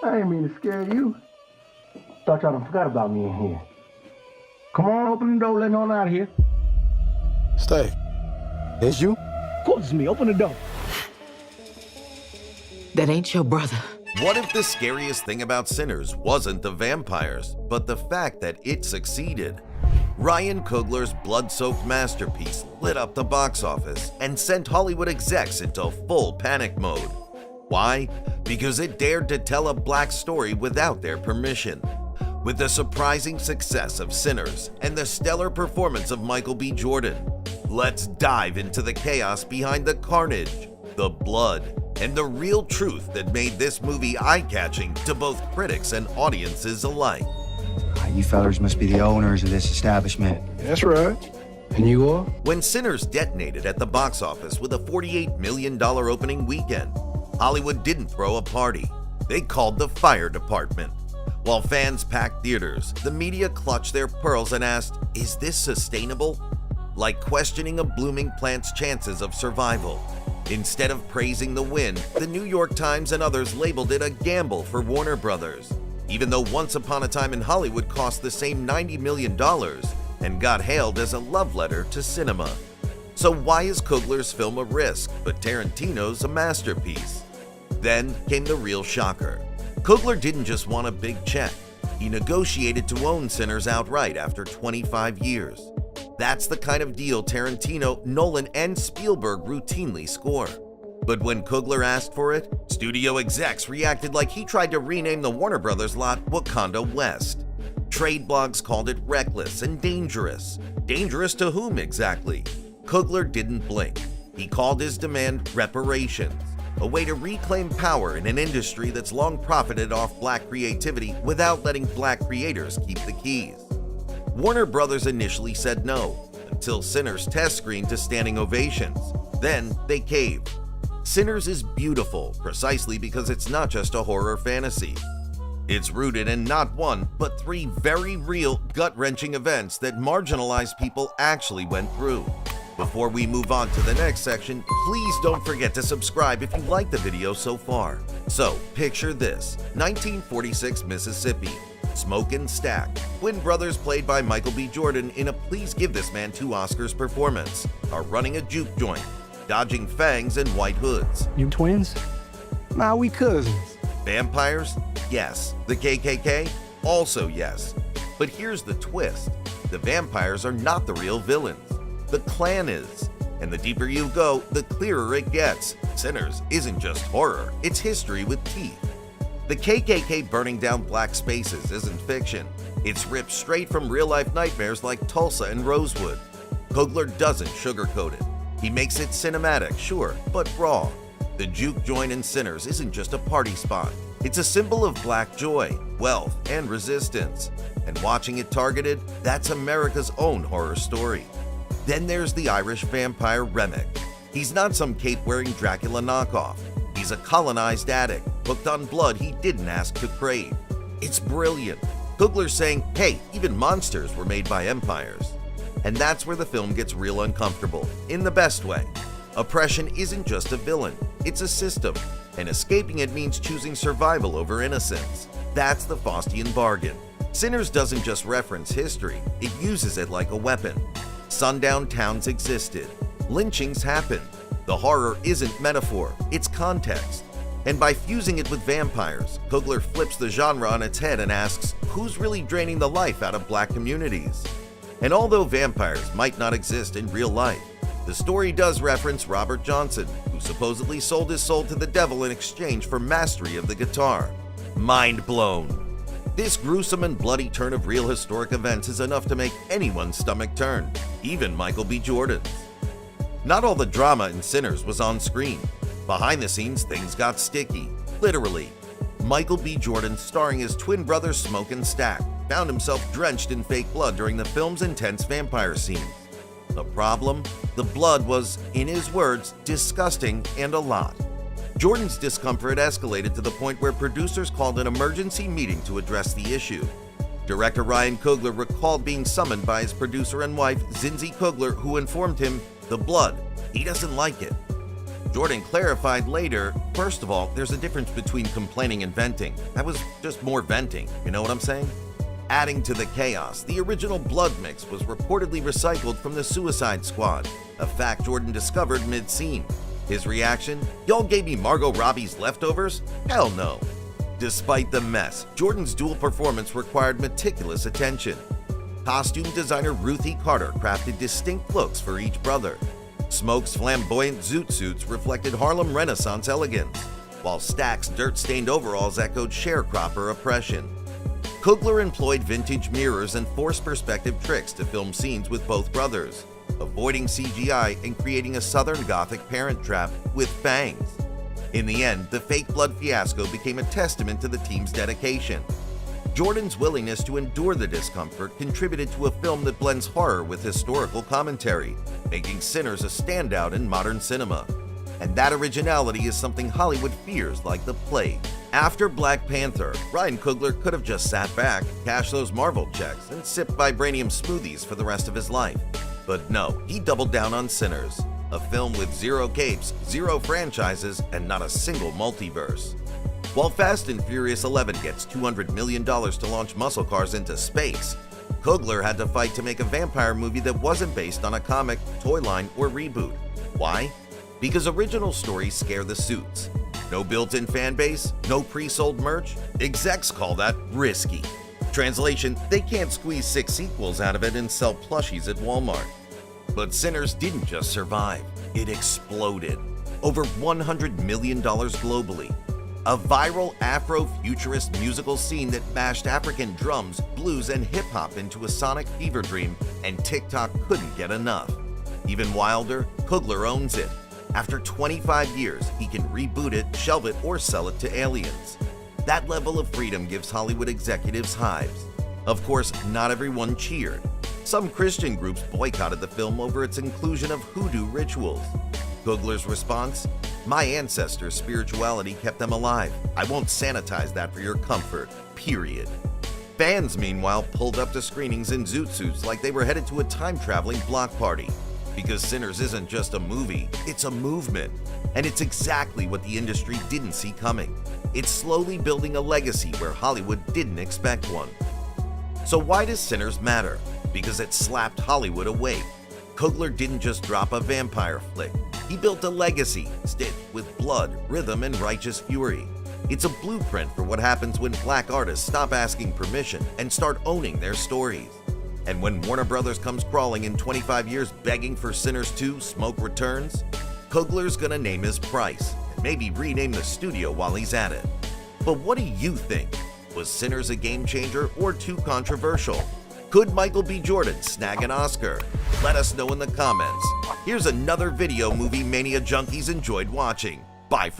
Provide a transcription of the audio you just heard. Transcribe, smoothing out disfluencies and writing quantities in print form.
I ain't mean to scare you. Thought y'all done forgot about me in here. Come on, open the door, let me on out of here. Stay. It's you? Of course it's me, open the door. That ain't your brother. What if the scariest thing about Sinners wasn't the vampires, but the fact that it succeeded? Ryan Coogler's blood-soaked masterpiece lit up the box office and sent Hollywood execs into full panic mode. Why? Because it dared to tell a black story without their permission. With the surprising success of Sinners and the stellar performance of Michael B. Jordan, let's dive into the chaos behind the carnage, the blood, and the real truth that made this movie eye-catching to both critics and audiences alike. You fellers must be the owners of this establishment. That's right. And you are? When Sinners detonated at the box office with a $48 million opening weekend, Hollywood didn't throw a party. They called the fire department. While fans packed theaters, the media clutched their pearls and asked, "Is this sustainable?" Like questioning a blooming plant's chances of survival. Instead of praising the win, the New York Times and others labeled it a gamble for Warner Brothers, even though Once Upon a Time in Hollywood cost the same $90 million and got hailed as a love letter to cinema. So why is Coogler's film a risk, but Tarantino's a masterpiece? Then came the real shocker. Coogler didn't just want a big check. He negotiated to own Sinners outright after 25 years. That's the kind of deal Tarantino, Nolan, and Spielberg routinely score. But when Coogler asked for it, studio execs reacted like he tried to rename the Warner Brothers lot Wakanda West. Trade blogs called it reckless and dangerous. Dangerous to whom exactly? Coogler didn't blink. He called his demand reparations, a way to reclaim power in an industry that's long profited off black creativity without letting black creators keep the keys. Warner Brothers initially said no, until Sinners test screened to standing ovations. Then they caved. Sinners is beautiful precisely because it's not just a horror fantasy. It's rooted in not one, but three very real, gut-wrenching events that marginalized people actually went through. Before we move on to the next section, please don't forget to subscribe if you like the video so far. So, picture this, 1946 Mississippi. Smoke and Stack, twin brothers played by Michael B. Jordan in a Please Give This Man 2 Oscars performance, are running a juke joint, dodging fangs and white hoods. You twins? Nah, we cousins. Vampires? Yes. The KKK? Also yes. But here's the twist. The vampires are not the real villains. The Klan is. And the deeper you go, the clearer it gets. Sinners isn't just horror, it's history with teeth. The KKK burning down black spaces isn't fiction. It's ripped straight from real-life nightmares like Tulsa and Rosewood. Coogler doesn't sugarcoat it. He makes it cinematic, sure, but raw. The juke joint in Sinners isn't just a party spot. It's a symbol of black joy, wealth, and resistance. And watching it targeted, that's America's own horror story. Then there's the Irish vampire Remick. He's not some cape-wearing Dracula knockoff. He's a colonized addict, hooked on blood he didn't ask to crave. It's brilliant. Coogler's saying, hey, even monsters were made by empires. And that's where the film gets real uncomfortable, in the best way. Oppression isn't just a villain, it's a system, and escaping it means choosing survival over innocence. That's the Faustian bargain. Sinners doesn't just reference history, it uses it like a weapon. Sundown towns existed. Lynchings happened. The horror isn't metaphor, it's context. And by fusing it with vampires, Coogler flips the genre on its head and asks, who's really draining the life out of black communities? And although vampires might not exist in real life, the story does reference Robert Johnson, who supposedly sold his soul to the devil in exchange for mastery of the guitar. Mind blown. This gruesome and bloody turn of real historic events is enough to make anyone's stomach turn, even Michael B. Jordan's. Not all the drama in Sinners was on screen. Behind the scenes, things got sticky, literally. Michael B. Jordan, starring his twin brother Smoke and Stack, found himself drenched in fake blood during the film's intense vampire scenes. The problem? The blood was, in his words, disgusting and a lot. Jordan's discomfort escalated to the point where producers called an emergency meeting to address the issue. Director Ryan Coogler recalled being summoned by his producer and wife, Zinzi Coogler, who informed him, the blood, he doesn't like it. Jordan clarified later, first of all, there's a difference between complaining and venting. That was just more venting, you know what I'm saying? Adding to the chaos, the original blood mix was reportedly recycled from the Suicide Squad, a fact Jordan discovered mid-scene. His reaction? Y'all gave me Margot Robbie's leftovers? Hell no. Despite the mess, Jordan's dual performance required meticulous attention. Costume designer Ruthie Carter crafted distinct looks for each brother. Smoke's flamboyant zoot suits reflected Harlem Renaissance elegance, while Stack's dirt-stained overalls echoed sharecropper oppression. Coogler employed vintage mirrors and forced perspective tricks to film scenes with both brothers, avoiding CGI and creating a Southern Gothic parent trap with fangs. In the end, the fake blood fiasco became a testament to the team's dedication. Jordan's willingness to endure the discomfort contributed to a film that blends horror with historical commentary, making Sinners a standout in modern cinema. And that originality is something Hollywood fears like the plague. After Black Panther, Ryan Coogler could have just sat back, cashed those Marvel checks, and sipped vibranium smoothies for the rest of his life. But no, he doubled down on Sinners, a film with 0 capes, 0 franchises, and not a single multiverse. While Fast and Furious 11 gets $200 million to launch muscle cars into space, Coogler had to fight to make a vampire movie that wasn't based on a comic, toy line, or reboot. Why? Because original stories scare the suits. No built-in fan base, no pre-sold merch. Execs call that risky. Translation, they can't squeeze 6 sequels out of it and sell plushies at Walmart. But Sinners didn't just survive, it exploded. Over $100 million globally. A viral Afro-futurist musical scene that mashed African drums, blues, and hip-hop into a sonic fever dream, and TikTok couldn't get enough. Even wilder, Coogler owns it. After 25 years, he can reboot it, shelve it, or sell it to aliens. That level of freedom gives Hollywood executives hives. Of course, not everyone cheered. Some Christian groups boycotted the film over its inclusion of hoodoo rituals. Coogler's response? My ancestors' spirituality kept them alive. I won't sanitize that for your comfort, period. Fans, meanwhile, pulled up to screenings in zoot suits like they were headed to a time-traveling block party. Because Sinners isn't just a movie, it's a movement. And it's exactly what the industry didn't see coming. It's slowly building a legacy where Hollywood didn't expect one. So why does Sinners matter? Because it slapped Hollywood awake. Coogler didn't just drop a vampire flick. He built a legacy, stitched with blood, rhythm, and righteous fury. It's a blueprint for what happens when black artists stop asking permission and start owning their stories. And when Warner Brothers comes crawling in 25 years begging for Sinners 2: Smoke Returns, Coogler's gonna name his price and maybe rename the studio while he's at it. But what do you think? Was Sinners a game changer or too controversial? Could Michael B. Jordan snag an Oscar? Let us know in the comments. Here's another video movie mania junkies enjoyed watching. Bye for